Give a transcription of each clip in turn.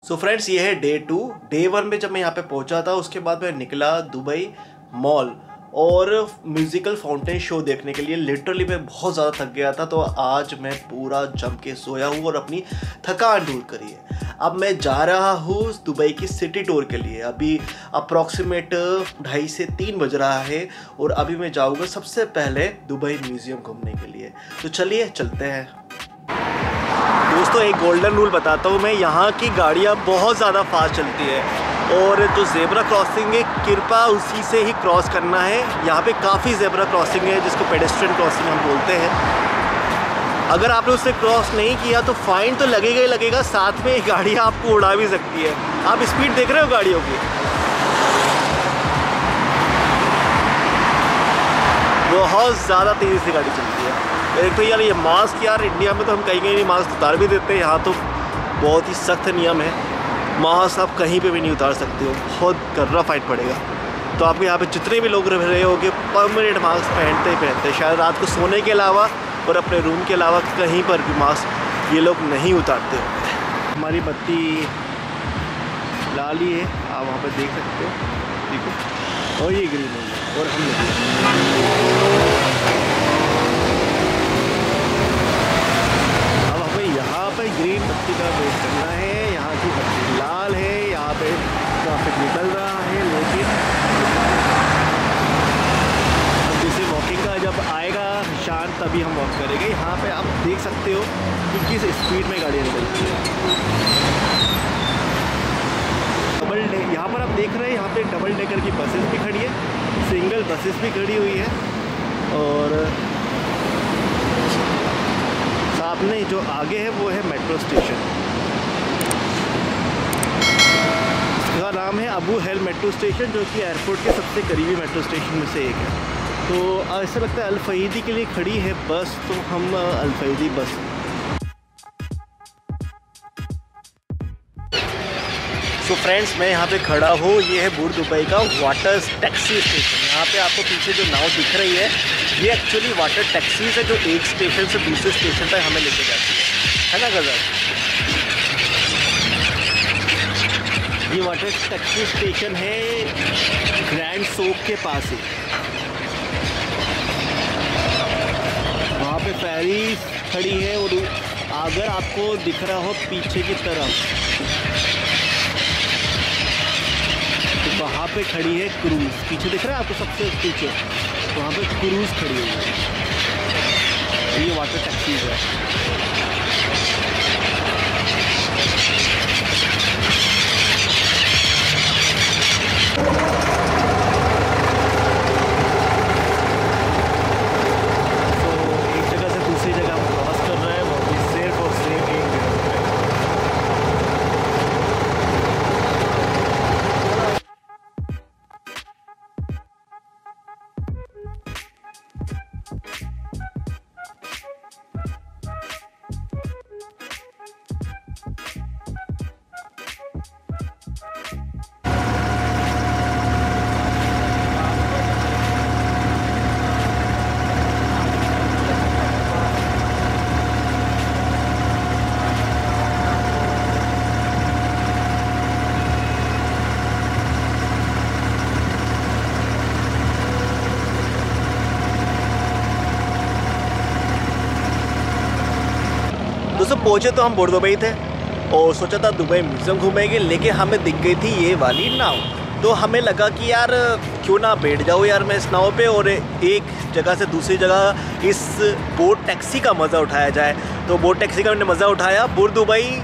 So friends, ये है day 2। Day 1 में जब मैं यहाँ पे पहुँचा था, उसके बाद मैं निकला दुबई मॉल और म्यूज़िकल फाउंटेन शो देखने के लिए। लिटरली मैं बहुत ज़्यादा थक गया था, तो आज मैं पूरा जम के सोया हूँ और अपनी थकान दूर करी है। अब मैं जा रहा हूँ दुबई की सिटी टूर के लिए। अभी अप्रॉक्सीमेट 2:30 से 3 बज रहा है और अभी मैं जाऊँगा सबसे पहले दुबई म्यूज़ियम घूमने के लिए। तो चलिए चलते हैं। दोस्तों, एक गोल्डन रूल बताता हूँ मैं। यहाँ की गाड़ियाँ बहुत ज़्यादा फास्ट चलती है और जो ज़ेब्रा क्रॉसिंग है, कृपया उसी से ही क्रॉस करना है। यहाँ पे काफ़ी ज़ेब्रा क्रॉसिंग है जिसको पेडेस्ट्रियन क्रॉसिंग हम बोलते हैं। अगर आपने उससे क्रॉस नहीं किया तो फाइन तो लगेगा ही लगेगा, साथ में गाड़ियाँ आपको उड़ा भी सकती है। आप स्पीड देख रहे हो गाड़ियों की, बहुत ज़्यादा तेज़ी से गाड़ी चलती है। एक तो यार ये मास्क, यार इंडिया में तो हम कहीं नहीं मास्क उतार भी देते हैं, यहाँ तो बहुत ही सख्त नियम है। मास्क आप कहीं पे भी नहीं उतार सकते हो, बहुत कर्रा फाइन पड़ेगा। तो आपको यहाँ पे जितने भी लोग रह रहे होंगे परमानेंट मास्क पहनते ही पहनते हैं। शायद रात को सोने के अलावा और अपने रूम के अलावा कहीं पर भी मास्क ये लोग नहीं उतारते होंगे। हमारी बत्ती लाल ही है, आप वहाँ पर देख सकते हो, ठीक है, और ये ग्रीन है और हम यहाँ पर ग्रीन बत्ती का वेट करना है। यहाँ की बत्ती लाल है, यहाँ पे ट्रैफिक निकल रहा है, लेकिन जैसे वॉकिंग का जब आएगा शान तभी हम वॉक करेंगे। यहाँ पे आप देख सकते हो कि किस स्पीड में गाड़ियाँ निकलती है। यहाँ पर आप देख रहे हैं, यहाँ पे डबल डेकर की बसेस भी खड़ी है, सिंगल बसेस भी खड़ी हुई है और सामने जो आगे है वो है मेट्रो स्टेशन। इसका नाम है अबू हेल मेट्रो स्टेशन, जो कि एयरपोर्ट के सबसे करीबी मेट्रो स्टेशन में से एक है। तो ऐसा लगता है अल-फहीदी के लिए खड़ी है बस, तो हम अल-फहीदी बस। सो फ्रेंड्स, मैं यहाँ पे खड़ा हूँ, ये है बुर्ज दुबई का वाटर टैक्सी स्टेशन। यहाँ पे आपको पीछे जो नाव दिख रही है, ये एक्चुअली वाटर टैक्सीज है जो एक स्टेशन से दूसरे स्टेशन तक हमें लेके जाती है ना गजर। ये वाटर टैक्सी स्टेशन है ग्रैंड सोक के पास ही। वहाँ पे फेरी खड़ी है और अगर आपको दिख रहा हो पीछे की तरफ, तो वहाँ पे खड़ी है क्रूज़। पीछे दिख रहा है आपको सबसे पीछे, तो वहाँ पे क्रूज़ खड़ी हुई है। ये वाटर टैक्सीज है। एक जगह से दूसरी जगह हम क्रॉस कर रहे हैं, वो भी सिर्फ और सिर्फ एक जगह। दोस्तों, पहुँचे तो हम बुर्ज दुबई थे और सोचा था दुबई म्यूज़ियम घूमेंगे, लेकिन हमें दिख गई थी ये वाली नाव। तो हमें लगा कि यार क्यों ना बैठ जाओ यार मैं इस नाव पे और एक जगह से दूसरी जगह इस बोट टैक्सी का मज़ा उठाया जाए। तो बोट टैक्सी का मैंने मज़ा उठाया। बुर्ज दुबई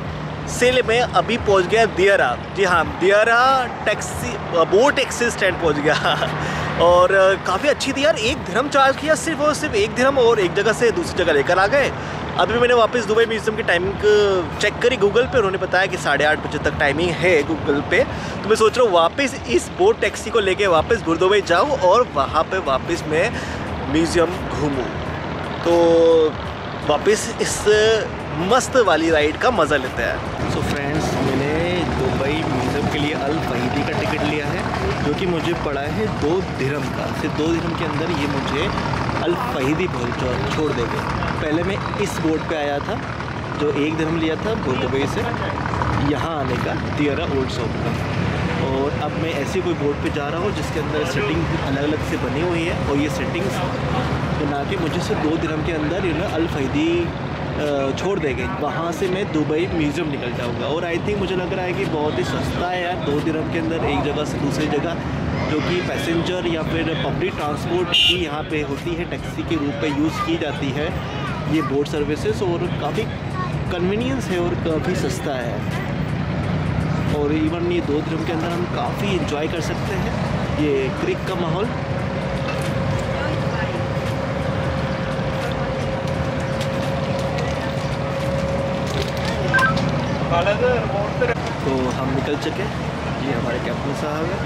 से मैं अभी पहुंच गया दियारा। जी हाँ, दियारा टैक्सी बोट टैक्सी स्टैंड पहुंच गया और काफ़ी अच्छी थी यार। 1 दिरहम चार्ज किया, सिर्फ और सिर्फ 1 दिरहम, और एक जगह से दूसरी जगह लेकर आ गए। अभी मैंने वापस दुबई म्यूज़ियम की टाइमिंग चेक करी गूगल पे, उन्होंने बताया कि 8:30 बजे तक टाइमिंग है गूगल पे। तो मैं सोच रहा हूँ वापस इस बोट टैक्सी को लेके वापस बुर्ज दुबई जाऊँ और वहाँ पे वापस मैं म्यूज़ियम घूमूँ। तो वापस इस मस्त वाली राइड का मज़ा लेते हैं। सो फ्रेंड्स, मैंने दुबई म्यूज़ियम के लिए अल-फहीदी का टिकट लिया है, जो कि मुझे पड़ा है 2 दिरहम का। सिर्फ 2 दिरहम के अंदर ये मुझे अल-फहीदी छोड़ देंगे। पहले मैं इस बोट पे आया था जो 1 दिरहम लिया था बुर्ज दुबई से, यहाँ आने का दियरा ओल्ड शॉप का। और अब मैं ऐसे कोई बोर्ड पे जा रहा हूँ जिसके अंदर सेटिंग अलग अलग से बनी हुई है, और ये सेटिंग्स बना के मुझे सिर्फ 2 दिरहम के अंदर अल फहीदी छोड़ देंगे। वहाँ से मैं दुबई म्यूज़ियम निकल जाऊँगा। और आई थिंक मुझे लग रहा है कि बहुत ही सस्ता है यार, 2 दिरहम के अंदर एक जगह से दूसरी जगह, जो कि पैसेंजर या फिर पब्लिक ट्रांसपोर्ट की यहाँ पे होती है, टैक्सी के रूप में यूज़ की जाती है ये बोट सर्विसेज, और काफ़ी कन्वीनियंस है और काफ़ी सस्ता है। और इवन ये 2 दिरहम के अंदर हम काफ़ी इंजॉय कर सकते हैं ये क्रिक का माहौल। तो हम निकल चुके, ये हमारे कैप्टन साहब हैं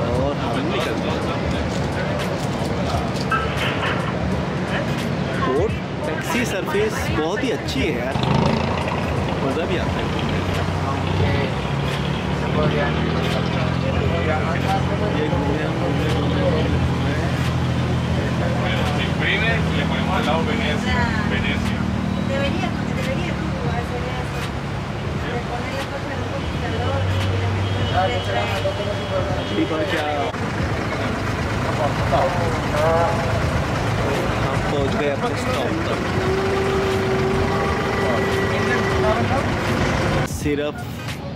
और हम निकल गए। बोट टैक्सी सर्विस बहुत ही अच्छी है यार, मज़ा भी आता है। ये क्या हम पहुँच गए अपने स्टॉप तक। सिर्फ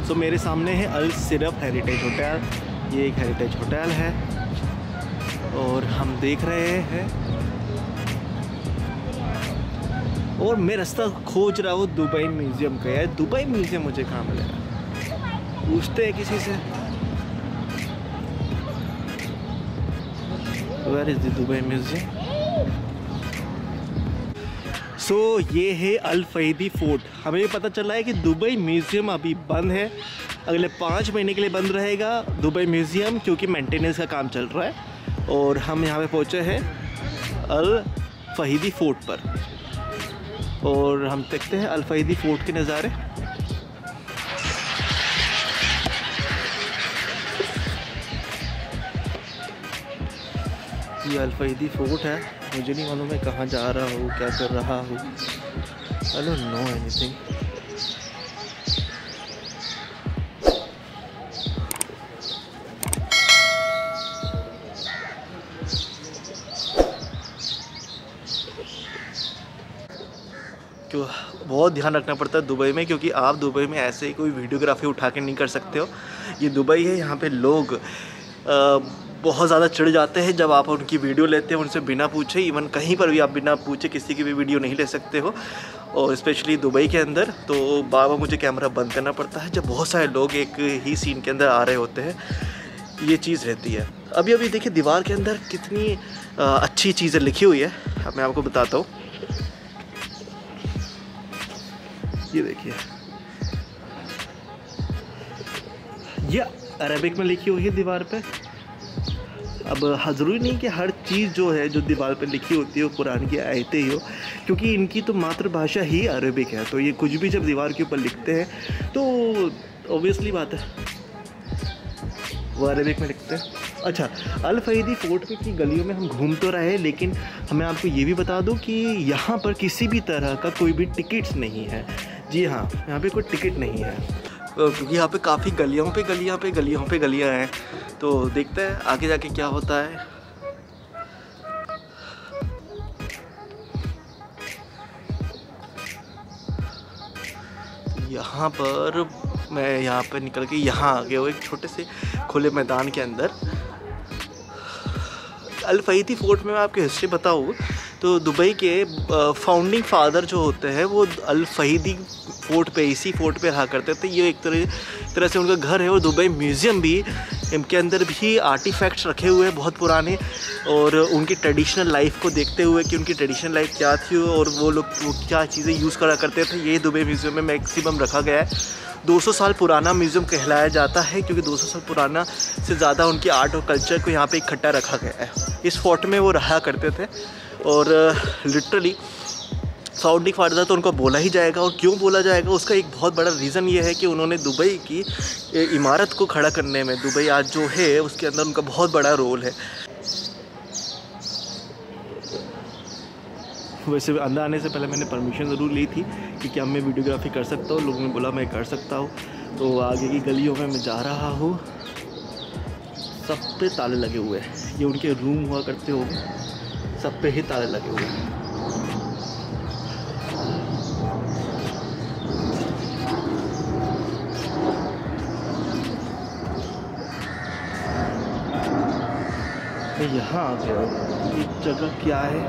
तो मेरे सामने है अल सिर्फ हेरिटेज होटल। ये एक हेरिटेज होटल है और हम देख रहे हैं, और मैं रास्ता खोज रहा हूँ दुबई म्यूज़ियम का। यार दुबई म्यूज़ियम मुझे कहाँ मिलेगा, पूछते हैं किसी से। Where is the Dubai museum? So ये है अल फहीदी फोर्ट। हमें पता चला है कि दुबई म्यूज़ियम अभी बंद है, अगले 5 महीने के लिए बंद रहेगा दुबई म्यूज़ियम, क्योंकि मेंटेनेंस का काम चल रहा है। और हम यहाँ पे पहुँचे हैं अल फहीदी फोर्ट पर, और हम देखते हैं अल फहीदी फोर्ट के नज़ारे। ये अल फहीदी फोर्ट है। मुझे नहीं मालूम मैं कहाँ जा रहा हूँ, क्या कर रहा हूँ, आई डोंट नो एनीथिंग। क्यों बहुत ध्यान रखना पड़ता है दुबई में, क्योंकि आप दुबई में ऐसे ही कोई वीडियोग्राफी उठा के नहीं कर सकते हो। ये दुबई है, यहाँ पे लोग बहुत ज़्यादा चिढ़ जाते हैं जब आप उनकी वीडियो लेते हैं उनसे बिना पूछे। इवन कहीं पर भी आप बिना पूछे किसी की भी वीडियो नहीं ले सकते हो, और स्पेशली दुबई के अंदर तो बार बार मुझे कैमरा बंद करना पड़ता है जब बहुत सारे लोग एक ही सीन के अंदर आ रहे होते हैं। ये चीज़ रहती है। अभी अभी देखिए दीवार के अंदर कितनी अच्छी चीज़ें लिखी हुई है, अब मैं आपको बताता हूँ। ये देखिए, ये अरबिक में लिखी हुई है दीवार पे। अब ज़रूरी नहीं कि हर चीज़ जो है जो दीवार पे लिखी होती है वो कुरान की आयतें ही हो, क्योंकि इनकी तो मातृभाषा ही अरबिक है। तो ये कुछ भी जब दीवार के ऊपर लिखते हैं तो ऑब्वियसली बात है वो अरबिक में लिखते हैं। अच्छा, अल फहीदी फोर्ट की गलियों में हम घूम तो रहे, लेकिन हमें आपको ये भी बता दूं कि यहाँ पर किसी भी तरह का कोई भी टिकट्स नहीं है। जी हाँ, यहाँ पे कोई टिकट नहीं है, क्योंकि यहाँ पे काफ़ी गलियों पे गलियाँ हैं। तो देखते हैं आगे जाके क्या होता है। यहाँ पर मैं यहाँ पे निकल के यहाँ आ गया हूँ एक छोटे से खुले मैदान के अंदर। अल फहीदी फोर्ट में मैं आपकी हिस्ट्री बताऊँ तो दुबई के फाउंडिंग फादर जो होते हैं वो अल फहीदी फोर्ट पे, इसी फोर्ट पे रहा करते थे। ये एक तरह से उनका घर है। और दुबई म्यूज़ियम भी, इनके अंदर भी आर्टिफैक्ट्स रखे हुए हैं बहुत पुराने, और उनकी ट्रेडिशनल लाइफ को देखते हुए कि उनकी ट्रेडिशनल लाइफ क्या थी और वो लोग क्या चीज़ें यूज़ करा करते थे, ये दुबई म्यूज़ियम में मैक्सिमम रखा गया है। 200 साल पुराना म्यूज़ियम कहलाया जाता है, क्योंकि 200 साल पुराना से ज़्यादा उनकी आर्ट और कल्चर को यहाँ पे इकट्ठा रखा गया है। इस फोर्ट में वो रहा करते थे, और लिटरली फाउंडिंग फादर तो उनको बोला ही जाएगा। और क्यों बोला जाएगा उसका एक बहुत बड़ा रीज़न ये है कि उन्होंने दुबई की इमारत को खड़ा करने में, दुबई आज जो है उसके अंदर उनका बहुत बड़ा रोल है। वैसे अंदर आने से पहले मैंने परमिशन ज़रूर ली थी कि क्या मैं वीडियोग्राफी कर सकता हूँ। लोगों ने बोला मैं कर सकता हूँ। तो आगे की गलियों में मैं जा रहा हूँ। सब पे ताले लगे हुए हैं, ये उनके रूम हुआ करते होंगे, सब पे ही ताले लगे हुए हैं। मैं यहाँ आ गया हूँ। ये जगह क्या है?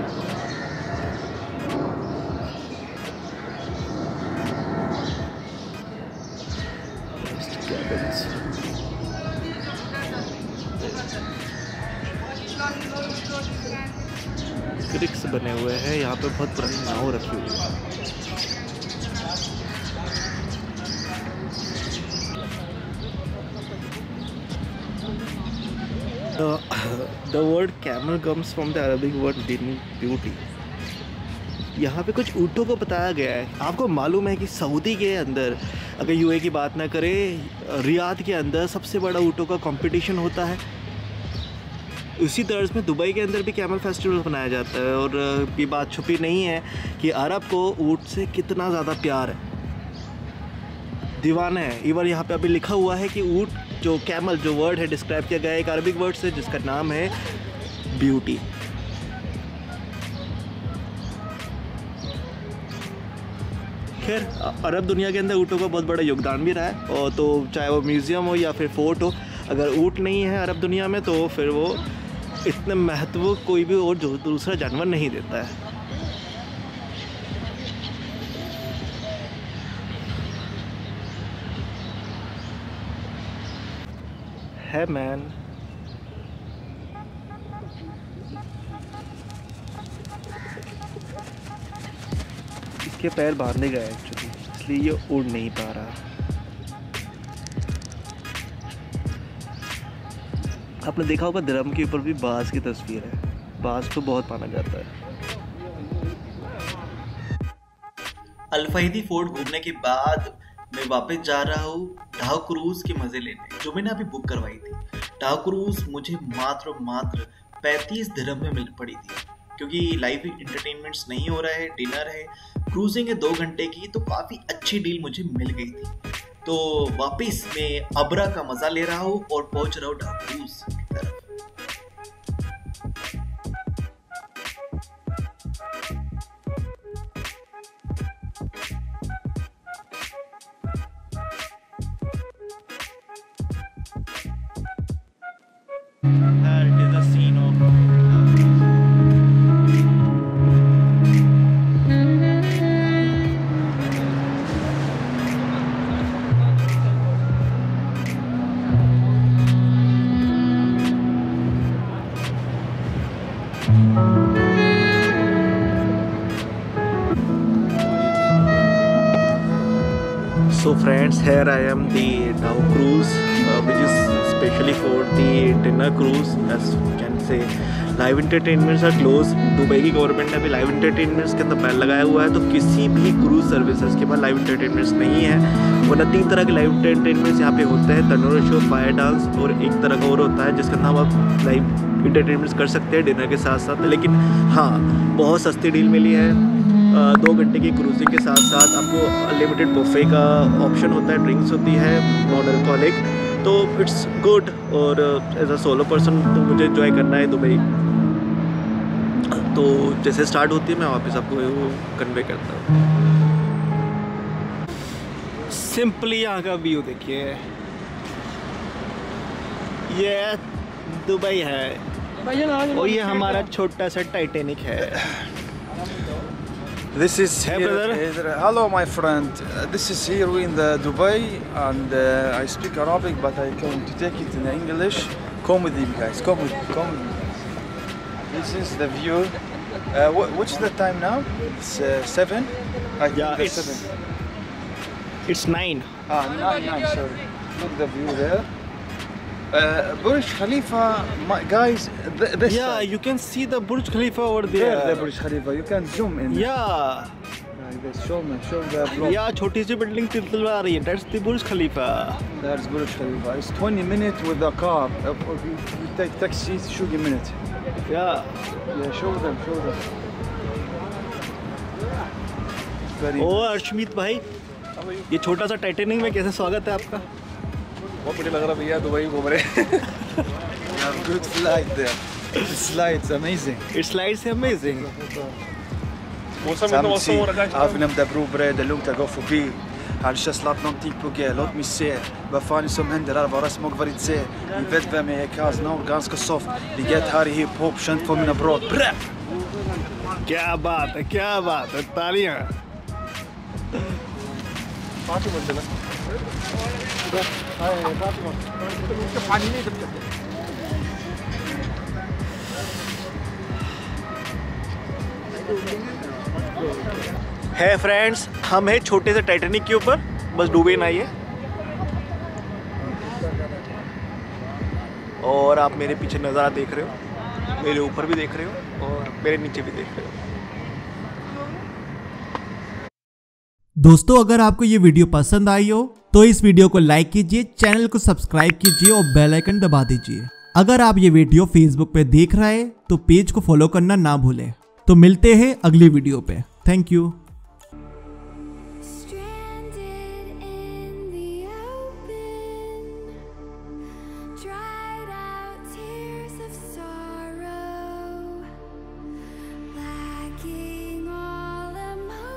क्रिक्स बने हुए हैं, यहाँ पे बहुत पुरानी नाव रखी हुई है। The word camel comes from the Arabic word beauty. यहाँ पे कुछ ऊँटों को बताया गया है। आपको मालूम है कि सऊदी के अंदर, अगर यूए की बात ना करें, रियाद के अंदर सबसे बड़ा ऊँटों का कंपटीशन होता है। उसी तर्ज में दुबई के अंदर भी कैमल फेस्टिवल बनाया जाता है। और ये बात छुपी नहीं है कि अरब को ऊँट से कितना ज़्यादा प्यार है, दीवाना है। इवन यहाँ पे अभी लिखा हुआ है कि ऊँट, जो कैमल जो वर्ड है डिस्क्राइब किया गया है एक अरबिक वर्ड से जिसका नाम है ब्यूटी। खैर, अरब दुनिया के अंदर ऊँटों का बहुत बड़ा योगदान भी रहा है। और तो चाहे वो म्यूज़ियम हो या फिर फोर्ट हो, अगर ऊँट नहीं है अरब दुनिया में तो फिर वो इतने महत्व कोई भी और जो दूसरा जानवर नहीं देता है मैन। इसके पैर बांधे गए एक्चुअली, इसलिए ये उड़ नहीं पा रहा। आपने देखा होगा ड्रम के ऊपर भी बाज की तस्वीर है। बाज को बहुत माना जाता है। अल-फहीदी फोर्ट घूमने के बाद मैं वापस जा रहा हूँ डाउ क्रूज के मजे लेने, जो मैंने अभी बुक करवाई थी। डाउ क्रूज मुझे मात्र 35 दिरहम में मिल पड़ी थी, क्योंकि लाइव इंटरटेनमेंट्स नहीं हो रहा है, डिनर है, क्रूजिंग है 2 घंटे की, तो काफ़ी अच्छी डील मुझे मिल गई थी। तो वापस मैं अबरा का मज़ा ले रहा हूँ और पहुँच रहा हूँ डाउ क्रूज की तरफ। So friends, here I am the Dhow cruise, which is specially for the dinner cruise. As you can say, live entertainments are close. Dubai की गवर्नमेंट ने अभी लाइव इंटरटेनमेंट्स के अंदर बैन लगाया हुआ है, तो किसी भी क्रूज सर्विसेज के पास लाइव इंटरटेनमेंट्स नहीं है। वरना 3 तरह के लाइव इंटरटेनमेंट्स यहाँ पे होते हैं, तंदूरी शो, फायर डांस, और एक तरह का और होता है जिसका नाम आप लाइव इंटरटेनमेंट्स कर सकते हैं डिनर के साथ साथ। लेकिन हाँ, बहुत सस्ती डील मिली है। 2 घंटे की क्रूजिंग के साथ साथ आपको अनलिमिटेड बुफे का ऑप्शन होता है, ड्रिंक्स होती है नॉन अल्कोहलिक, तो इट्स गुड। और एज अ सोलो पर्सन तो मुझे एंजॉय करना है दुबई, तो जैसे स्टार्ट होती है मैं वापस आपको कन्वे करता हूँ। सिंपली यहाँ का व्यू देखिए, ये दुबई है और ये हमारा छोटा सा टाइटैनिक है। This is Hey, here, brother. hello my friend. This is here in the Dubai, and I speak Arabic, but I'm going to take it in English. Come with me, guys. Come with me. This is the view. What's the time now? It's 7. I think Yeah, it's 7. It's 9. 9. Sorry. Look the view there. Burj Khalifa, guys. This Yeah, side. you can see the Burj Khalifa over There, there. the Burj Khalifa. You can zoom in. Yeah. Like this. Show the vlog. Yeah, छोटी सी building तिलतिल आ रही है. That's the Burj Khalifa. There's Burj Khalifa. It's 20 minutes with the car. You take taxi, it's 20 minutes. Yeah. Yeah, show them. very ओ अर्शमीत भाई, ये छोटा सा Titanic में कैसे स्वागत है आपका? बहुत बढ़िया लग रहा भैया, दुबई घूम रहे। You have good flight there. The slides amazing. It's like amazing. मौसम इतना मौसम हो रखा है। Av nem da bro bre de lugnt gå förbi. Han kör Atlantik på G, låt mig se. Vad fan är som händer här, vad små vad det ser. Ni vet vem jag är, Kaz Nour, ganska soft. Vi get här i hiphop, känt för mina brott. Brä! क्या बात है, तालियां। है friends, हम हैं छोटे से Titanic के ऊपर, बस डूबे ना ये। और आप मेरे पीछे नज़ारा देख रहे हो, मेरे ऊपर भी देख रहे हो और मेरे नीचे भी देख रहे हो। दोस्तों, अगर आपको ये वीडियो पसंद आई हो तो इस वीडियो को लाइक कीजिए, चैनल को सब्सक्राइब कीजिए और बेल आइकन दबा दीजिए। अगर आप ये वीडियो फेसबुक पे देख रहे हैं तो पेज को फॉलो करना ना भूलें। तो मिलते हैं अगली वीडियो पे। Thank you.